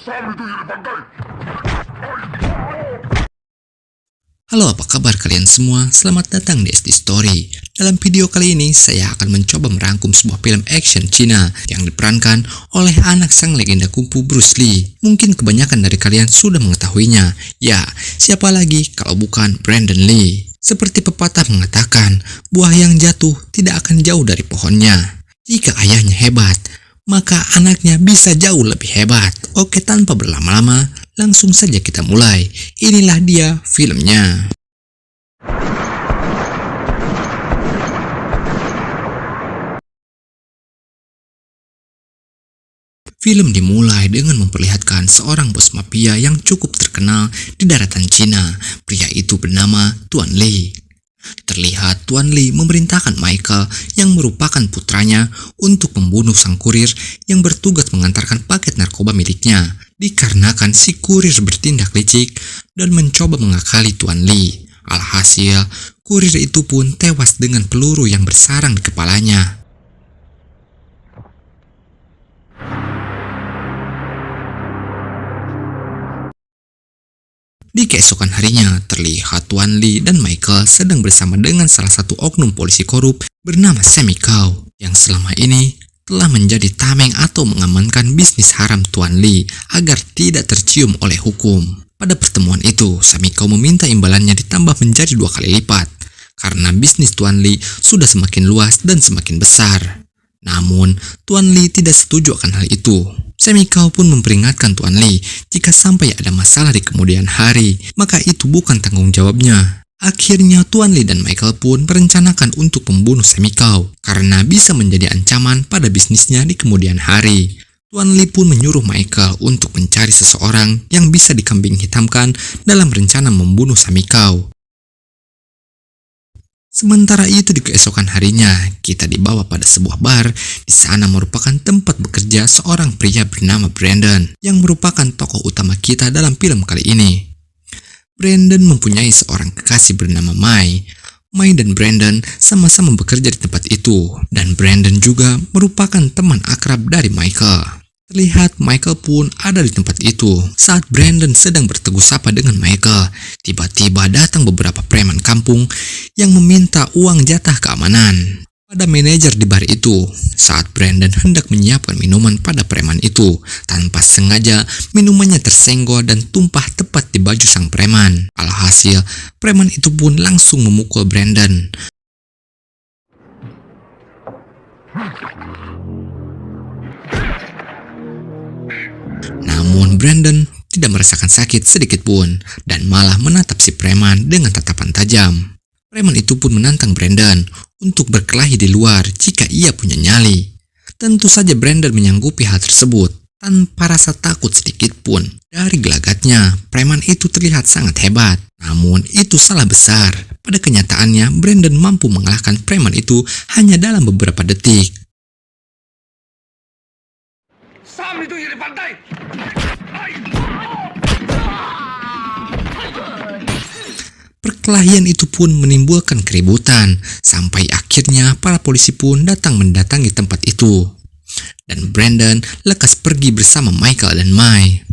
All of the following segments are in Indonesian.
Halo, apa kabar kalian semua? Selamat datang di SD Story. Dalam video kali ini, saya akan mencoba merangkum sebuah film action Cina yang diperankan oleh anak sang legenda kungfu Bruce Lee. Mungkin kebanyakan dari kalian sudah mengetahuinya. Ya, siapa lagi kalau bukan Brandon Lee? Seperti pepatah mengatakan, buah yang jatuh tidak akan jauh dari pohonnya. Jika ayahnya hebat, maka anaknya bisa jauh lebih hebat. Oke, tanpa berlama-lama, langsung saja kita mulai. Inilah dia filmnya. Film dimulai dengan memperlihatkan seorang bos mafia yang cukup terkenal di daratan Cina. Pria itu bernama Tuan Lee. Terlihat Tuan Lee memerintahkan Michael yang merupakan putranya untuk membunuh sang kurir yang bertugas mengantarkan paket narkoba miliknya. Dikarenakan si kurir bertindak licik dan mencoba mengakali Tuan Lee. Alhasil, kurir itu pun tewas dengan peluru yang bersarang di kepalanya. Di keesokan harinya, terlihat Tuan Lee dan Michael sedang bersama dengan salah satu oknum polisi korup bernama Sammy Chow, yang selama ini telah menjadi tameng atau mengamankan bisnis haram Tuan Lee agar tidak tercium oleh hukum. Pada pertemuan itu, Sammy Chow meminta imbalannya ditambah menjadi 2 kali lipat, karena bisnis Tuan Lee sudah semakin luas dan semakin besar. Namun, Tuan Lee tidak setuju akan hal itu. Sammy Chow pun memperingatkan Tuan Lee jika sampai ada masalah di kemudian hari, maka itu bukan tanggung jawabnya. Akhirnya Tuan Lee dan Michael pun merencanakan untuk membunuh Sammy Chow karena bisa menjadi ancaman pada bisnisnya di kemudian hari. Tuan Lee pun menyuruh Michael untuk mencari seseorang yang bisa dikambing hitamkan dalam rencana membunuh Sammy Chow. Sementara itu di keesokan harinya, kita dibawa pada sebuah bar. Di sana merupakan tempat bekerja seorang pria bernama Brandon, yang merupakan tokoh utama kita dalam film kali ini. Brandon mempunyai seorang kekasih bernama Mai. Mai dan Brandon sama-sama bekerja di tempat itu, dan Brandon juga merupakan teman akrab dari Michael. Terlihat Michael pun ada di tempat itu. Saat Brandon sedang bertegur sapa dengan Michael, tiba-tiba datang beberapa preman kampung yang meminta uang jatah keamanan pada manajer di bar itu. Saat Brandon hendak menyiapkan minuman pada preman itu, tanpa sengaja minumannya tersenggol dan tumpah tepat di baju sang preman. Alhasil, preman itu pun langsung memukul Brandon. Namun Brandon tidak merasakan sakit sedikit pun dan malah menatap si preman dengan tatapan tajam. Preman itu pun menantang Brandon untuk berkelahi di luar jika ia punya nyali. Tentu saja Brandon menyanggupi hal tersebut tanpa rasa takut sedikit pun. Dari gelagatnya, preman itu terlihat sangat hebat. Namun itu salah besar. Pada kenyataannya, Brandon mampu mengalahkan preman itu hanya dalam beberapa detik. Perkelahian itu pun menimbulkan keributan, sampai akhirnya para polisi pun datang mendatangi tempat itu. Dan Brandon lekas pergi bersama Michael dan Mai.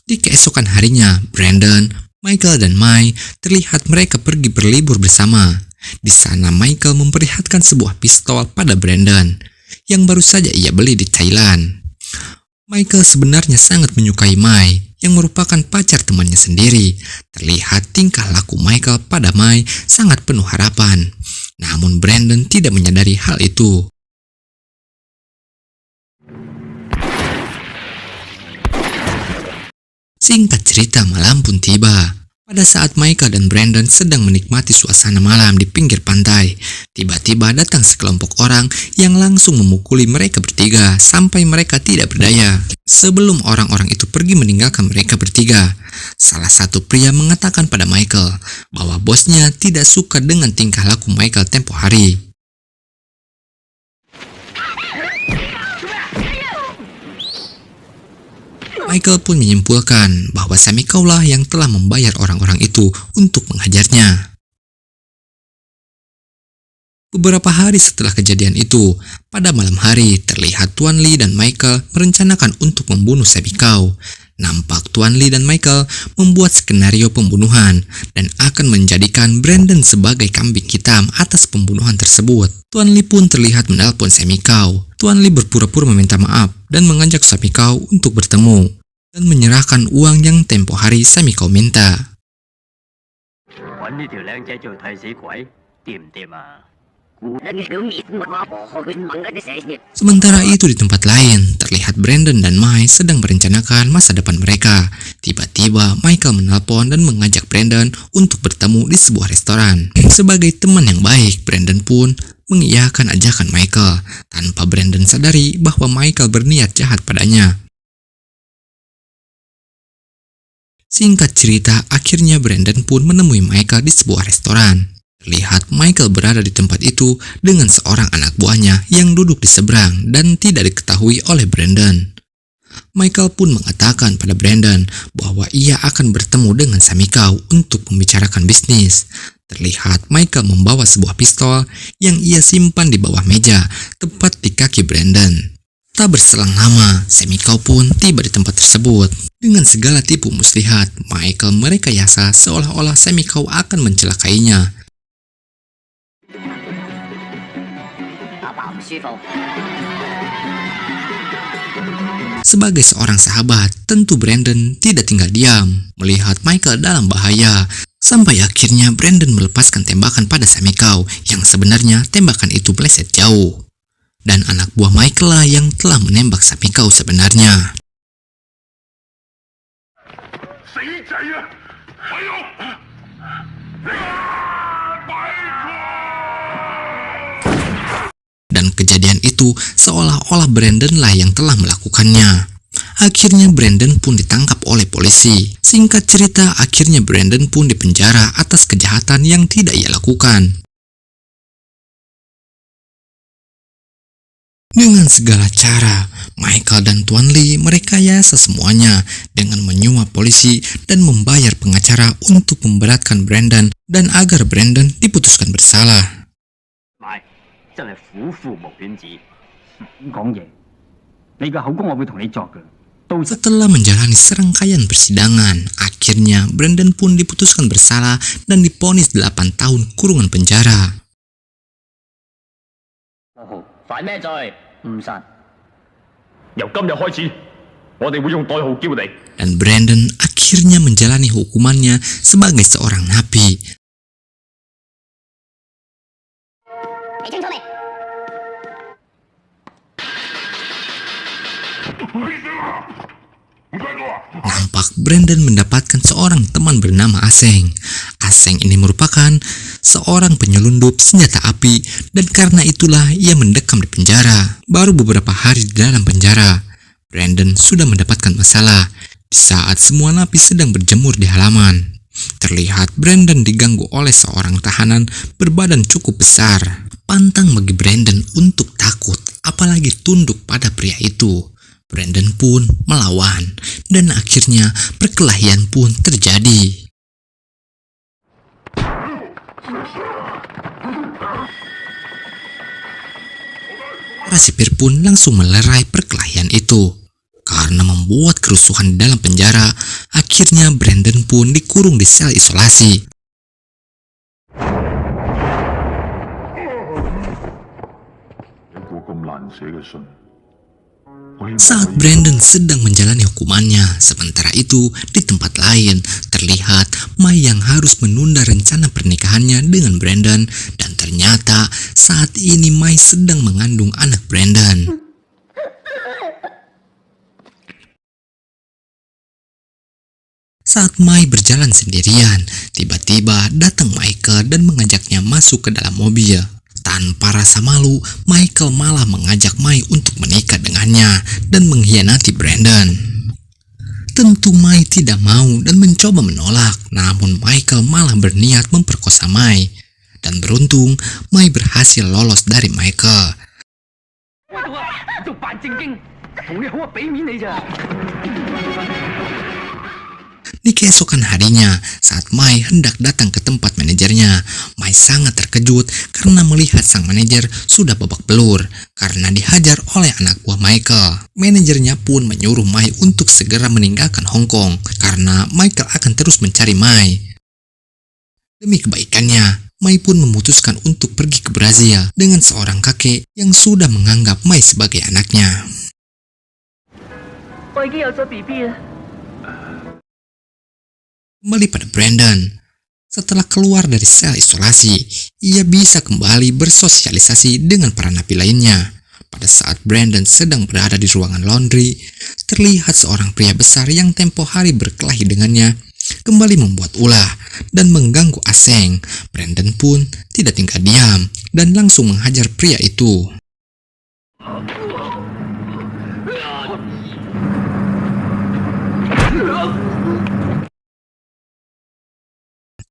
Di keesokan harinya, Brandon, Michael dan Mai terlihat mereka pergi berlibur bersama. Di sana Michael memperlihatkan sebuah pistol pada Brandon yang baru saja ia beli di Thailand. Michael sebenarnya sangat menyukai Mai, yang merupakan pacar temannya sendiri. Terlihat tingkah laku Michael pada Mai sangat penuh harapan. Namun Brandon tidak menyadari hal itu. Singkat cerita, malam pun tiba. Pada saat Michael dan Brandon sedang menikmati suasana malam di pinggir pantai, tiba-tiba datang sekelompok orang yang langsung memukuli mereka bertiga sampai mereka tidak berdaya. Sebelum orang-orang itu pergi meninggalkan mereka bertiga, salah satu pria mengatakan pada Michael bahwa bosnya tidak suka dengan tingkah laku Michael tempo hari. Michael pun menyimpulkan bahwa Sammy Chow lah yang telah membayar orang-orang itu untuk menghajarnya. Beberapa hari setelah kejadian itu, pada malam hari terlihat Tuan Lee dan Michael merencanakan untuk membunuh Semi Kau. Nampak Tuan Lee dan Michael membuat skenario pembunuhan dan akan menjadikan Brandon sebagai kambing hitam atas pembunuhan tersebut. Tuan Lee pun terlihat menelpon Semi Kau. Tuan Lee berpura-pura meminta maaf dan mengajak Semi Kau untuk bertemu dan menyerahkan uang yang tempo hari Semi Kau minta. Sementara itu di tempat lain, terlihat Brandon dan Mai sedang merencanakan masa depan mereka. Tiba-tiba Michael menelpon dan mengajak Brandon untuk bertemu di sebuah restoran. Sebagai teman yang baik, Brandon pun mengiyakan ajakan Michael, tanpa Brandon sadari bahwa Michael berniat jahat padanya. Singkat cerita, akhirnya Brandon pun menemui Michael di sebuah restoran. Terlihat Michael berada di tempat itu dengan seorang anak buahnya yang duduk di seberang dan tidak diketahui oleh Brandon. Michael pun mengatakan pada Brandon bahwa ia akan bertemu dengan Semi Kau untuk membicarakan bisnis. Terlihat Michael membawa sebuah pistol yang ia simpan di bawah meja, tepat di kaki Brandon. Tak berselang lama, Semi Kau pun tiba di tempat tersebut. Dengan segala tipu muslihat, Michael merekayasa seolah-olah Semi Kau akan mencelakainya. Sebagai seorang sahabat, tentu Brandon tidak tinggal diam melihat Michael dalam bahaya. Sampai akhirnya Brandon melepaskan tembakan pada Semi Kau yang sebenarnya tembakan itu meleset jauh. Dan anak buah Michael lah yang telah menembak Semi Kau sebenarnya. Dan kejadian itu seolah-olah Brandon lah yang telah melakukannya. Akhirnya Brandon pun ditangkap oleh polisi. Singkat cerita, akhirnya Brandon pun dipenjara atas kejahatan yang tidak ia lakukan. Dengan segala cara, Michael dan Tuan Lee merekayasa semuanya dengan menyuap polisi dan membayar pengacara untuk memberatkan Brandon dan agar Brandon diputuskan bersalah. Setelah menjalani serangkaian persidangan, akhirnya Brandon pun diputuskan bersalah dan divonis 8 tahun kurungan penjara. Dan Brandon akhirnya menjalani hukumannya sebagai seorang napi. Nampak Brandon mendapatkan seorang teman bernama Aseng. Aseng ini merupakan seorang penyelundup senjata api dan karena itulah ia mendekam di penjara. Baru beberapa hari di dalam penjara, Brandon sudah mendapatkan masalah. Di saat semua napi sedang berjemur di halaman, terlihat Brandon diganggu oleh seorang tahanan berbadan cukup besar. Pantang bagi Brandon untuk takut, apalagi tunduk pada pria itu. Brandon pun melawan dan akhirnya perkelahian pun terjadi. Para sipir pun langsung melerai perkelahian itu. Karena membuat kerusuhan di dalam penjara, akhirnya Brandon pun dikurung di sel isolasi. Saat Brandon sedang menjalani hukumannya, sementara itu di tempat lain terlihat Mai yang harus menunda rencana pernikahannya dengan Brandon dan ternyata saat ini Mai sedang mengandung anak Brandon. Saat Mai berjalan sendirian, tiba-tiba datang Michael dan mengajaknya masuk ke dalam mobil. Tanpa rasa malu, Michael malah mengajak Mai untuk menikah dengannya dan mengkhianati Brandon. Tentu Mai tidak mau dan mencoba menolak, namun Michael malah berniat memperkosa Mai. Dan beruntung, Mai berhasil lolos dari Michael. Di keesokan harinya, saat Mai hendak datang ke tempat manajernya, Mai sangat terkejut karena melihat sang manajer sudah babak belur karena dihajar oleh anak buah Michael. Manajernya pun menyuruh Mai untuk segera meninggalkan Hong Kong karena Michael akan terus mencari Mai. Demi kebaikannya, Mai pun memutuskan untuk pergi ke Brazil dengan seorang kakek yang sudah menganggap Mai sebagai anaknya. Kembali pada Brandon. Setelah keluar dari sel isolasi, ia bisa kembali bersosialisasi dengan para napi lainnya. Pada saat Brandon sedang berada di ruangan laundry, terlihat seorang pria besar yang tempo hari berkelahi dengannya kembali membuat ulah dan mengganggu Aseng. Brandon pun tidak tinggal diam dan langsung menghajar pria itu.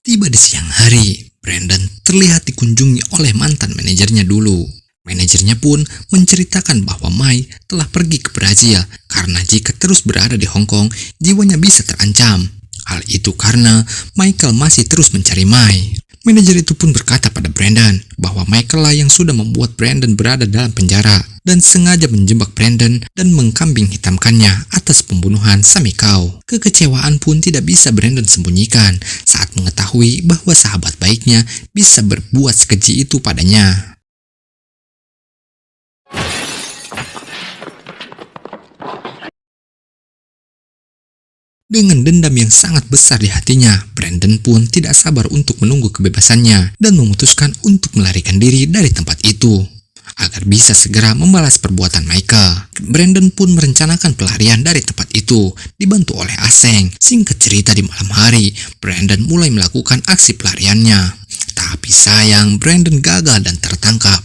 Tiba di siang hari, Brandon terlihat dikunjungi oleh mantan manajernya dulu. Manajernya pun menceritakan bahwa Mai telah pergi ke Brazil karena jika terus berada di Hong Kong, jiwanya bisa terancam. Hal itu karena Michael masih terus mencari Mai. Manajer itu pun berkata pada Brandon bahwa Michael lah yang sudah membuat Brandon berada dalam penjara dan sengaja menjebak Brandon dan mengkambing hitamkannya atas pembunuhan Sammy Chow. Kekecewaan pun tidak bisa Brandon sembunyikan saat mengetahui bahwa sahabat baiknya bisa berbuat sekeji itu padanya. Dengan dendam yang sangat besar di hatinya, Brandon pun tidak sabar untuk menunggu kebebasannya dan memutuskan untuk melarikan diri dari tempat itu agar bisa segera membalas perbuatan Michael. Brandon pun merencanakan pelarian dari tempat itu dibantu oleh Aseng. Singkat cerita, di malam hari, Brandon mulai melakukan aksi pelariannya. Tapi sayang, Brandon gagal dan tertangkap.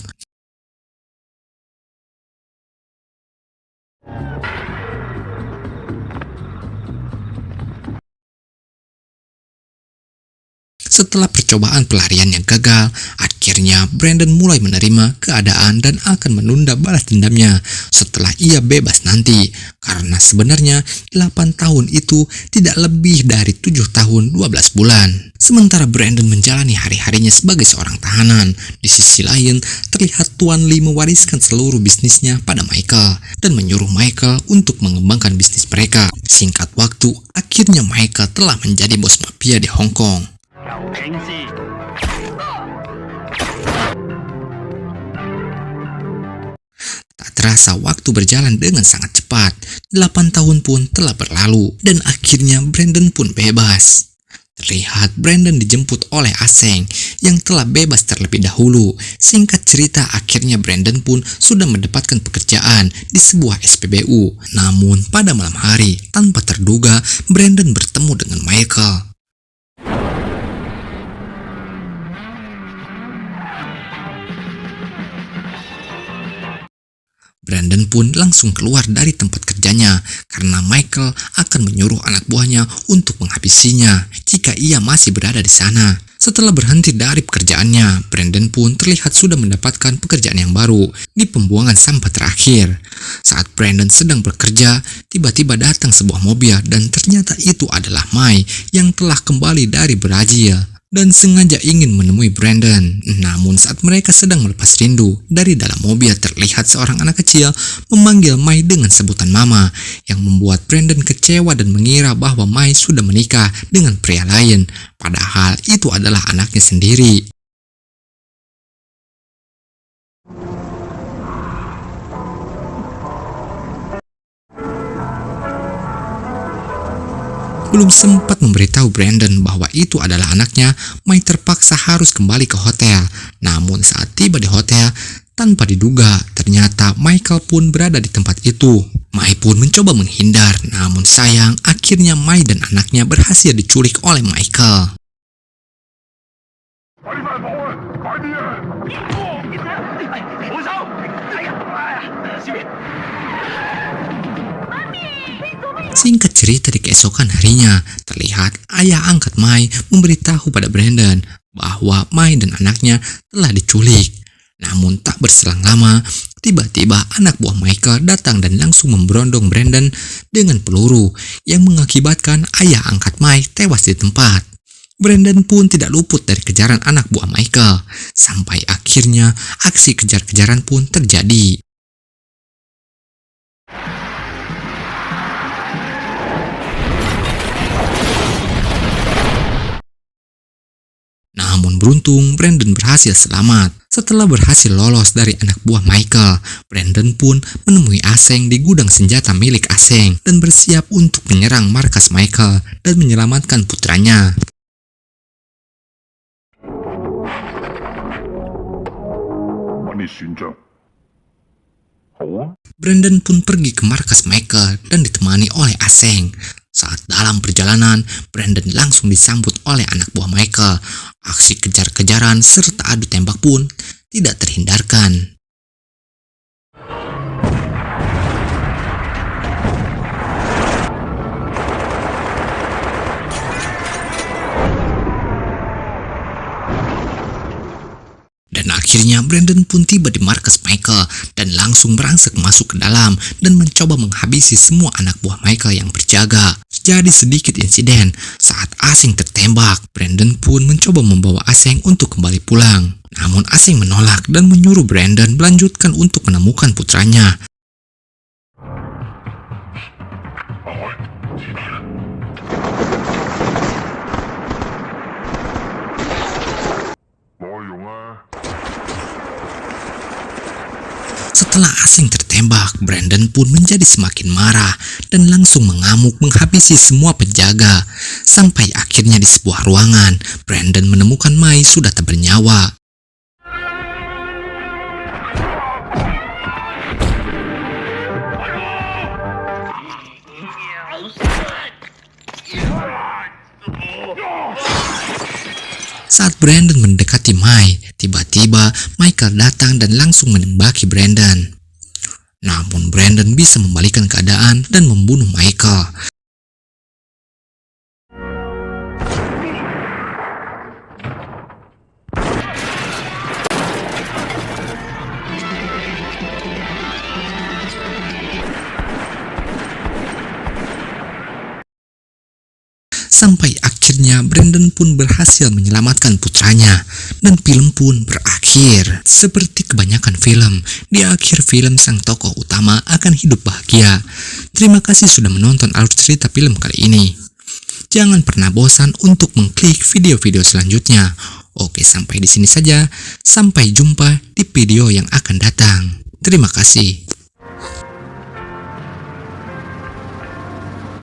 Setelah percobaan pelariannya gagal, akhirnya Brandon mulai menerima keadaan dan akan menunda balas dendamnya setelah ia bebas nanti. Karena sebenarnya 8 tahun itu tidak lebih dari 7 tahun 12 bulan. Sementara Brandon menjalani hari-harinya sebagai seorang tahanan, di sisi lain terlihat Tuan Lee mewariskan seluruh bisnisnya pada Michael dan menyuruh Michael untuk mengembangkan bisnis mereka. Singkat waktu, akhirnya Michael telah menjadi bos mafia di Hong Kong. Tak terasa waktu berjalan dengan sangat cepat. 8 tahun pun telah berlalu dan akhirnya Brandon pun bebas. Terlihat Brandon dijemput oleh Aseng yang telah bebas terlebih dahulu. Singkat cerita, akhirnya Brandon pun sudah mendapatkan pekerjaan di sebuah SPBU. Namun pada malam hari, tanpa terduga, Brandon bertemu dengan Michael. Brandon pun langsung keluar dari tempat kerjanya karena Michael akan menyuruh anak buahnya untuk menghabisinya jika ia masih berada di sana. Setelah berhenti dari pekerjaannya, Brandon pun terlihat sudah mendapatkan pekerjaan yang baru di pembuangan sampah terakhir. Saat Brandon sedang bekerja, tiba-tiba datang sebuah mobil dan ternyata itu adalah Mai yang telah kembali dari Brazil dan sengaja ingin menemui Brandon. Namun saat mereka sedang melepas rindu, dari dalam mobil terlihat seorang anak kecil memanggil Mai dengan sebutan mama, yang membuat Brandon kecewa dan mengira bahwa Mai sudah menikah dengan pria lain, padahal itu adalah anaknya sendiri. Belum sempat memberitahu Brandon bahwa itu adalah anaknya, Mai terpaksa harus kembali ke hotel. Namun saat tiba di hotel, tanpa diduga, ternyata Michael pun berada di tempat itu. Mai pun mencoba menghindar, namun sayang, akhirnya Mai dan anaknya berhasil diculik oleh Michael. Singkat cerita, di keesokan harinya, terlihat ayah angkat Mai memberitahu pada Brandon bahwa Mai dan anaknya telah diculik. Namun tak berselang lama, Tiba-tiba anak buah Michael datang dan langsung memberondong Brandon dengan peluru yang mengakibatkan ayah angkat Mike tewas di tempat. Brandon pun tidak luput dari kejaran anak buah Michael, sampai akhirnya aksi kejar-kejaran pun terjadi. Namun beruntung, Brandon berhasil selamat. Setelah berhasil lolos dari anak buah Michael, Brandon pun menemui Aseng di gudang senjata milik Aseng dan bersiap untuk menyerang markas Michael dan menyelamatkan putranya. Brandon pun pergi ke markas Michael dan ditemani oleh Aseng. Saat dalam perjalanan, Brandon langsung disambut oleh anak buah Michael. Aksi kejar-kejaran serta adu tembak pun tidak terhindarkan. Dan akhirnya Brandon pun tiba di markas Michael dan langsung merangsek masuk ke dalam dan mencoba menghabisi semua anak buah Michael yang berjaga. Terjadi sedikit insiden saat Aseng tertembak. Brandon pun mencoba membawa Aseng untuk kembali pulang. Namun Aseng menolak dan menyuruh Brandon melanjutkan untuk menemukan putranya. Setelah Aseng tertembak, Brandon pun menjadi semakin marah dan langsung mengamuk menghabisi semua penjaga. Sampai akhirnya di sebuah ruangan, Brandon menemukan Mai sudah tak bernyawa. Saat Brandon mendekati Mai, tiba-tiba Michael datang dan langsung menembaki Brandon. Namun Brandon bisa membalikan keadaan dan membunuh Michael. Sampai akhirnya Brandon pun berhasil menyelamatkan putranya dan film pun berakhir. Seperti kebanyakan film, di akhir film sang tokoh utama akan hidup bahagia. Terima kasih sudah menonton alur cerita film kali ini. Jangan pernah bosan untuk mengklik video-video selanjutnya. Oke, sampai di sini saja. Sampai jumpa di video yang akan datang. Terima kasih.